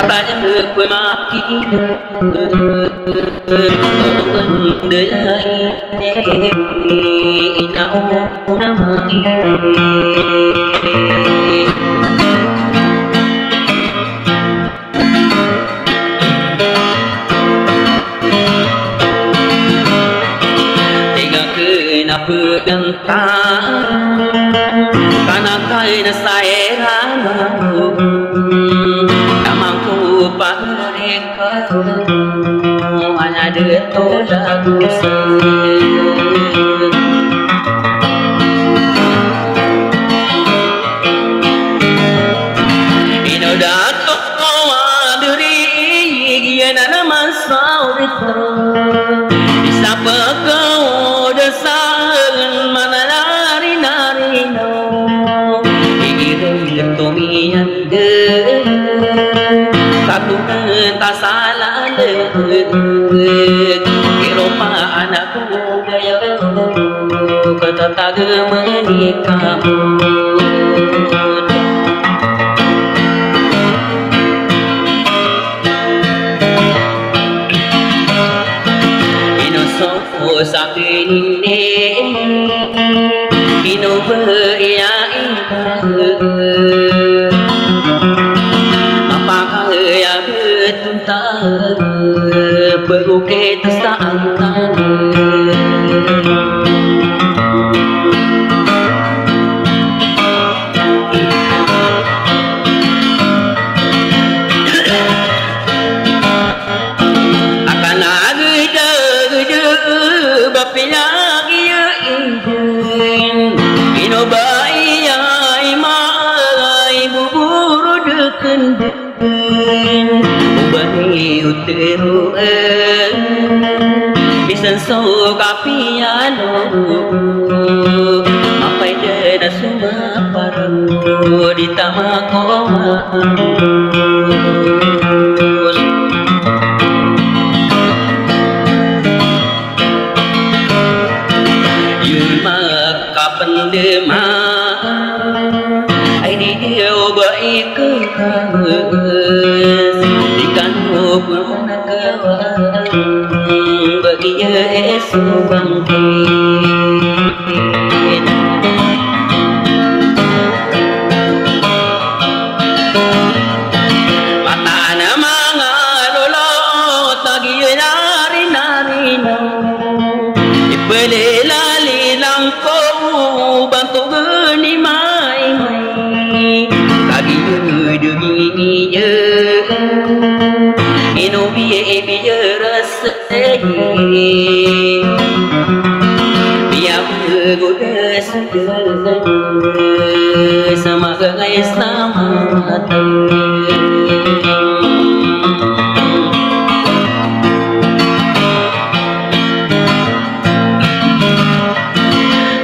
Banyak bermaki Bendai Inau namai Tega kenapa gentang Karena kain saya mereka hanya ditolak ino datuk diri gian nama saurita disapa kau dasar mana nari no igiril tumian de Satu tak salah Kiroma anakku gaya Kata tak menikah Ino sopo sakin ini Ino beriai yang bertentang berukir tersangkan akan ada bapaknya ia ingin ino bayi mai bubur deken Ubani utero Bisan so kapiano Mapai deda semua paru Di tamakoma Yuma kapan dema Ai dia baik ke pun kawan bagi Yesus bangkit mata nama ngalolo tagi nari no ipelela lilang ko bantu geni mai tagi demi ye Ino biye rasa biar bergoda segala sama gaya selamat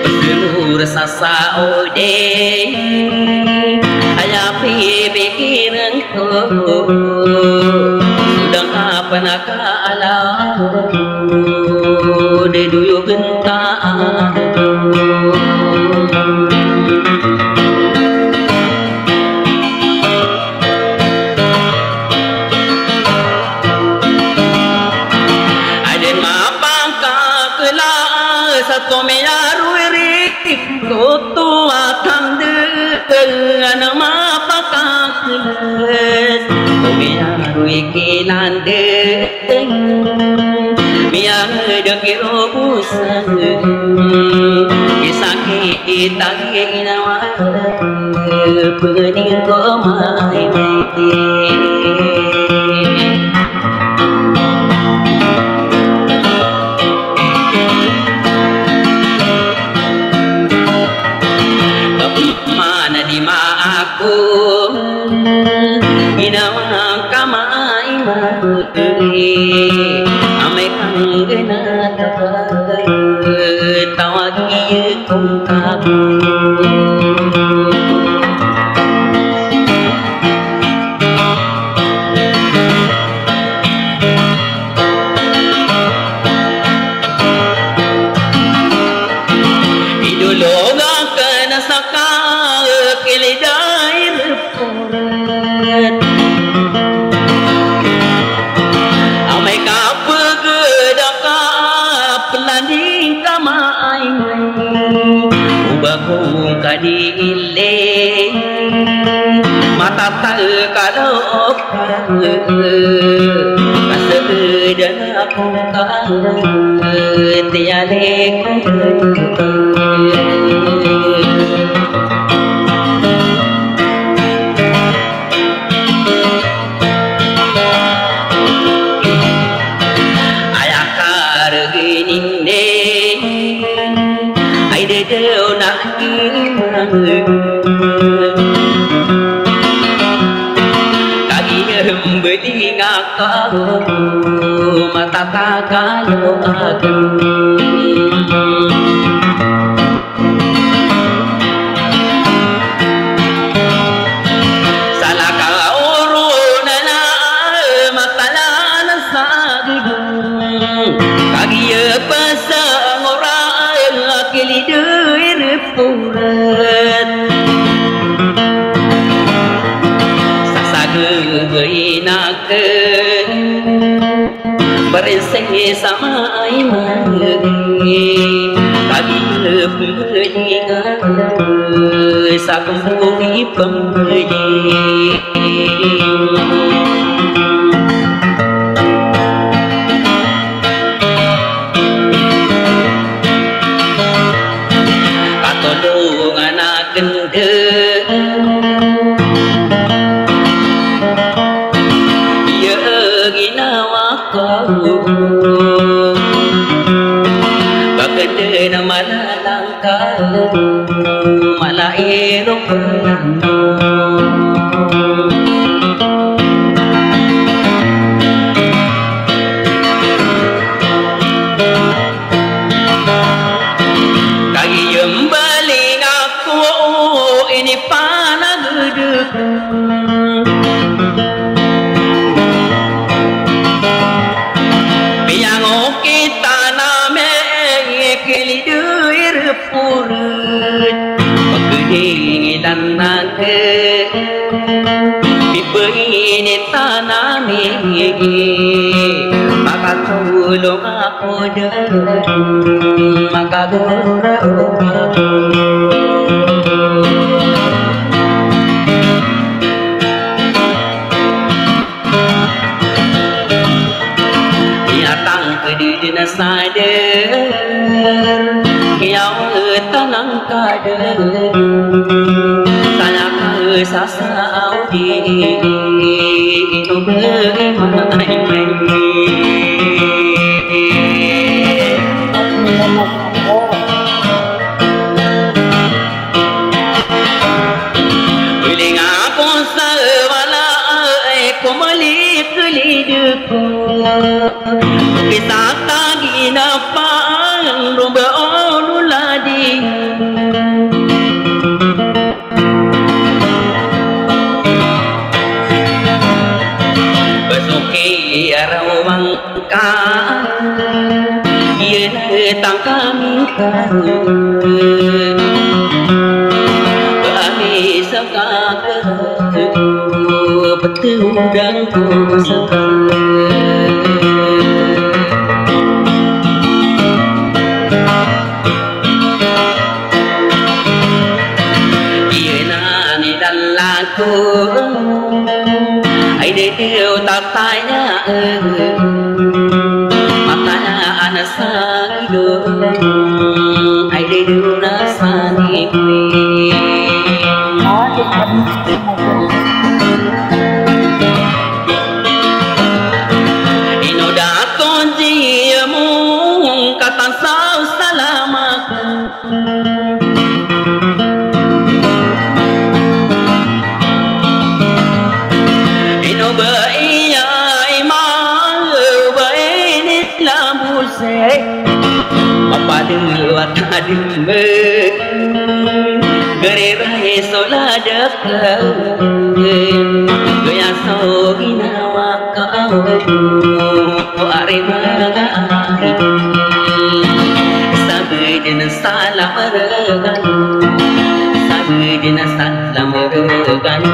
berseluruh sasa ode ayah pikiran kau Pernah kalah de duyo gentar Aden mapangka kelas satu meyaruiri koto akan dengan mapangka kelas Wikinande Miang dekiro busan Isaki itagi nawa Pening komai Tapi mana di ma aku Inawang kamay mahutuli Amay kang ginatagay Tawagi kong kapo Idulog ka na sa kakiliday reporat dile mata kalau kasedan aku tiada ayah kargini ai de deu nak beli ngakak mata kalau aku salah kau runana matalan sagigung kagia pasang orang kili duir purat nak berseng sama iman kami beringat sakembui pemberi katolong anak gendeng bagenda malalangkah malairong kagiyem baling aku ini panaguduk purut pagdingilan natin bibini tanami makatulong ako doon makagura ako iatang pwede na sadar yang tanang kada tanya ke sasaudi itu bagaimana biling aku sewala aku malik kelidku kita tagi napang rumba rawang ka yen tang kami kami saka betul dan ku saka yen dan laku ai điều tak tanya matanya anak sagido ai điều nasani ino daton jiamu kata sau salamaku Paduat hadim gerai soladak gaya sogina wakau aremaga sabedin salam regan sabedin salam regan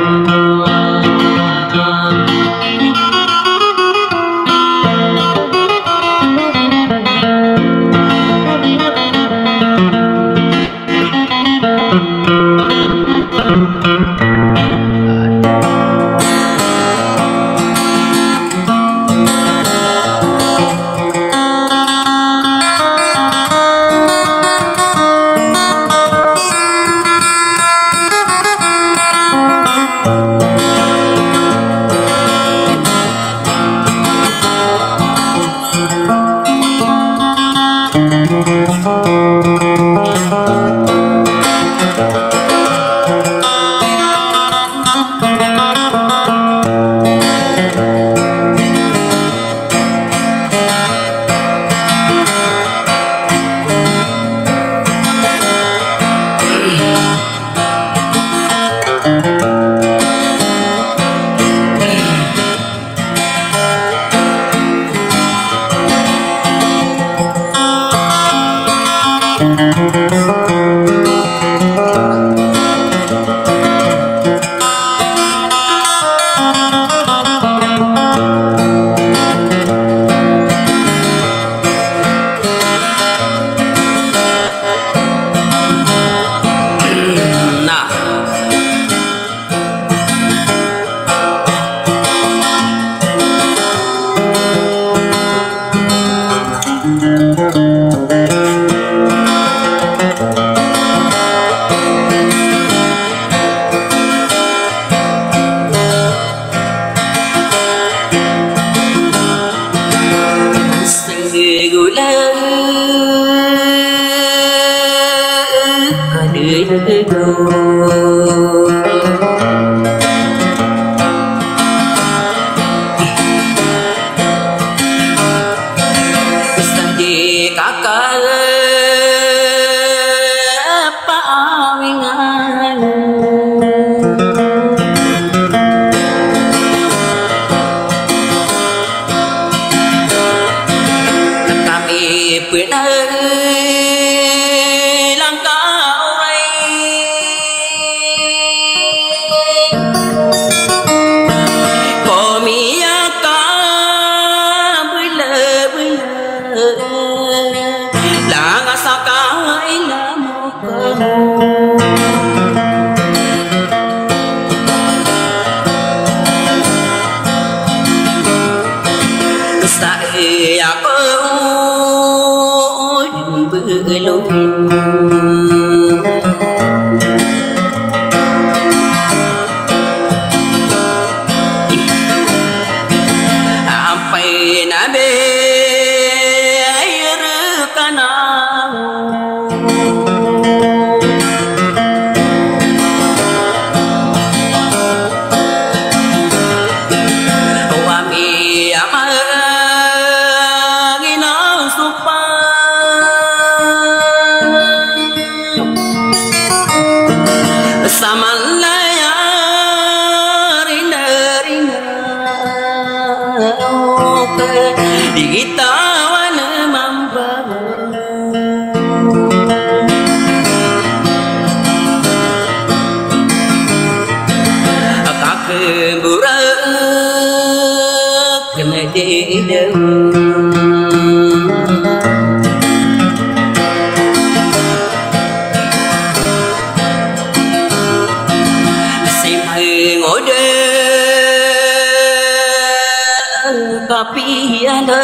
Sandi kakak pawingan kami benar saya pun belum sampai nabi air kanau wami amal samalaya rinda-rinda digitawan membawa kakembura kena dedem ngode tapi ada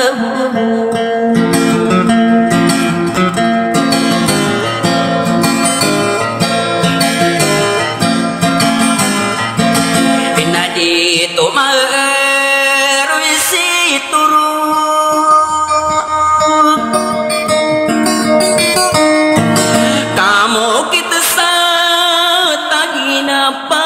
nadi to maru isi turu kamu kita satagi napa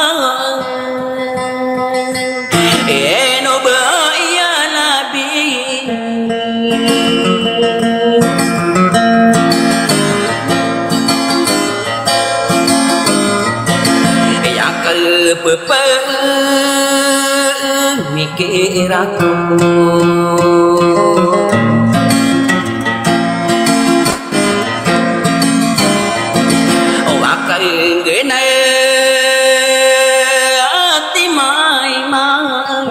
mikir aku akan gene hati mai-mai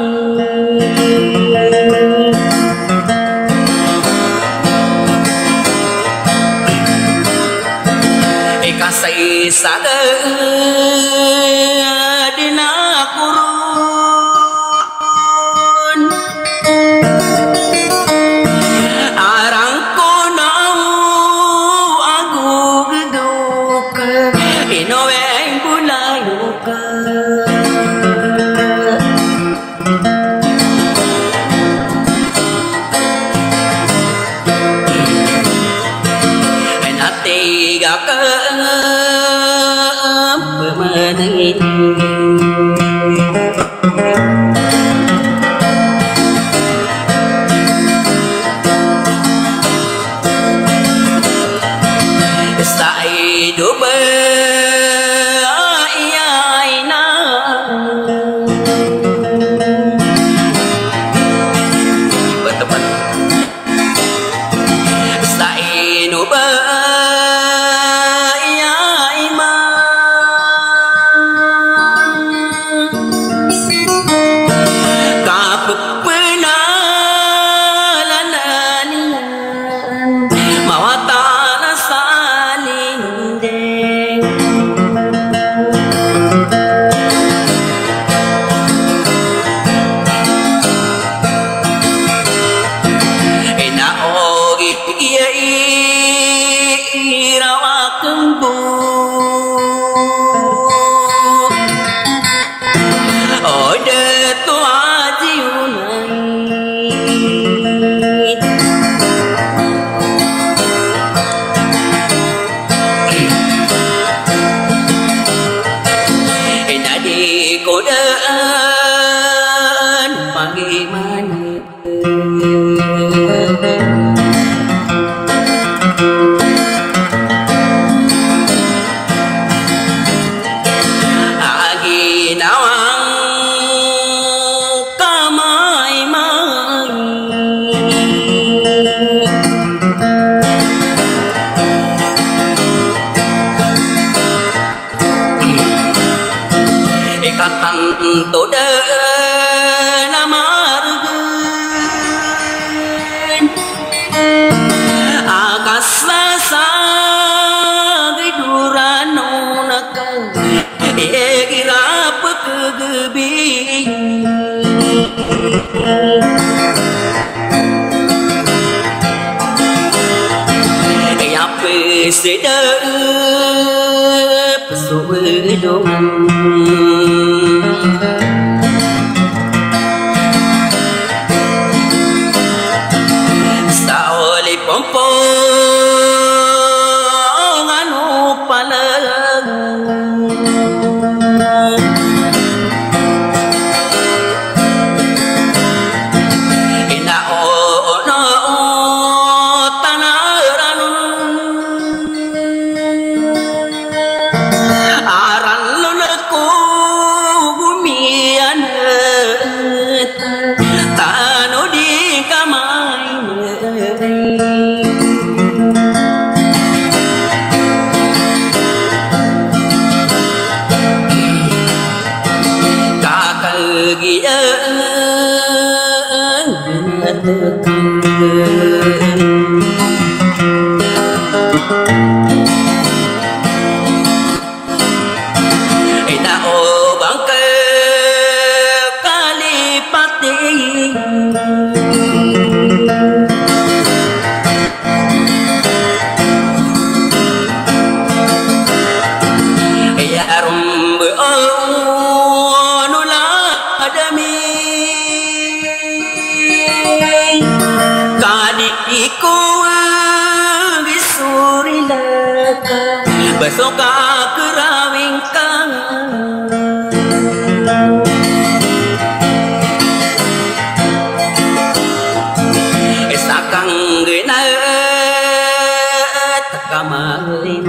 kasih sadar dina kurun arangku nau aku geduk inoweng bulayuka tiga ke bermain sai hidup berayana berteman sai hidup tổ đơ nam akasa sa gidurano naka egira pagbi yape seda pesudung saoli pompong anu palang ina ono tanaran aran lunaku gumian tanu di kamai ina o bangke kalipati ya rumbu nula adami kadiku bisurilaka basoka kerawingkang esakang gena takamalai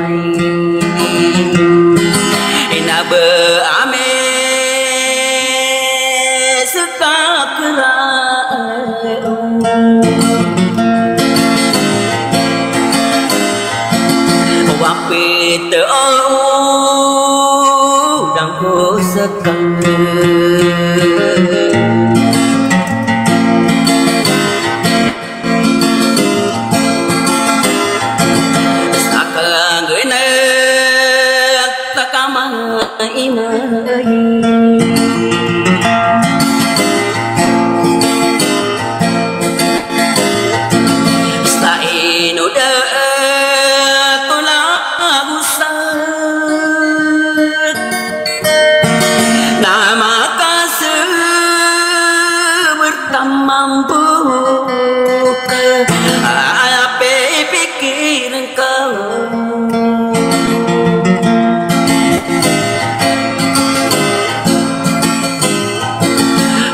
ina be ame sekakra wapit dang ko sekang sakang gena takamai stain udah mampu apa pikir kau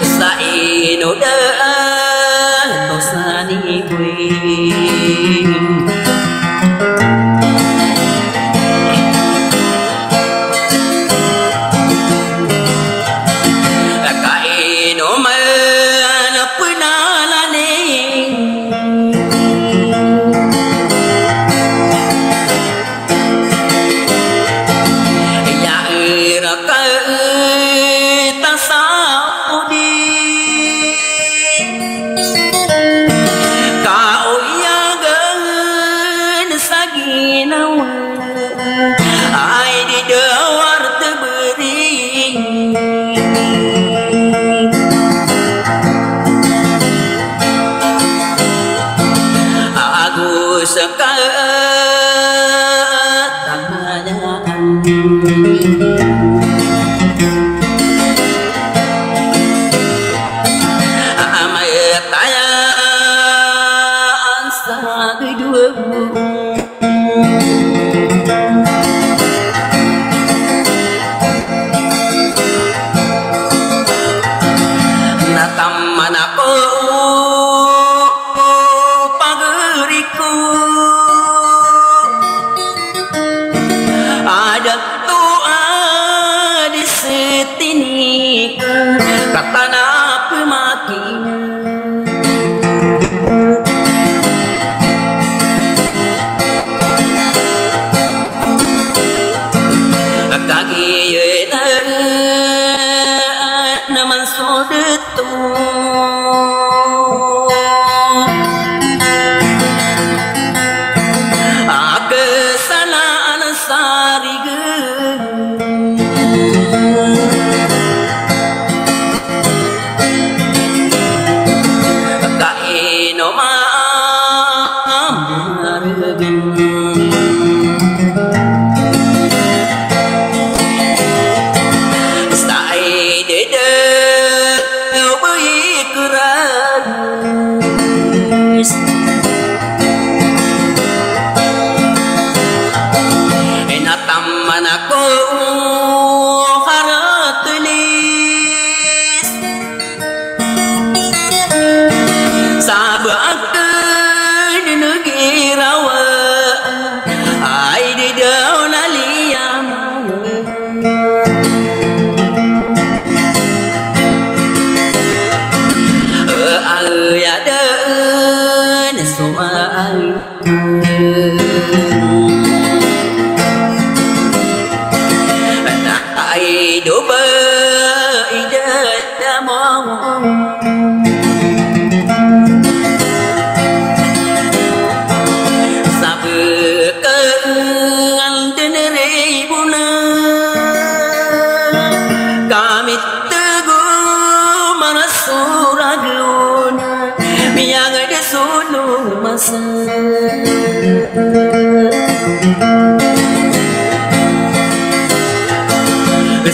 sain udah tosani bui kain omel ada Tuhan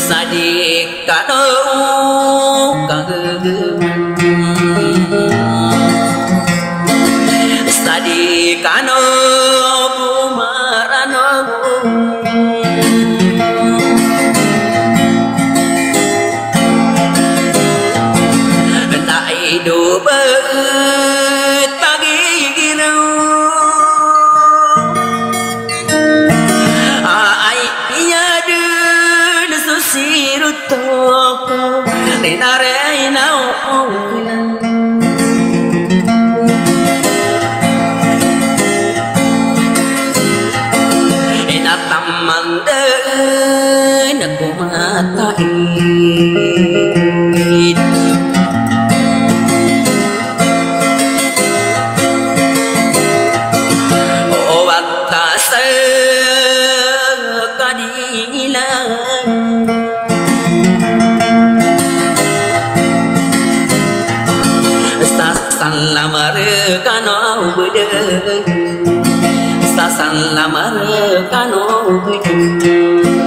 Sadik kado kagum Sadik kano bumarano Tak hidup pagi giru Sirutoko Rinarena Inatamande Nakumatain O watase kadilan Salamar kano bede salamar kano bede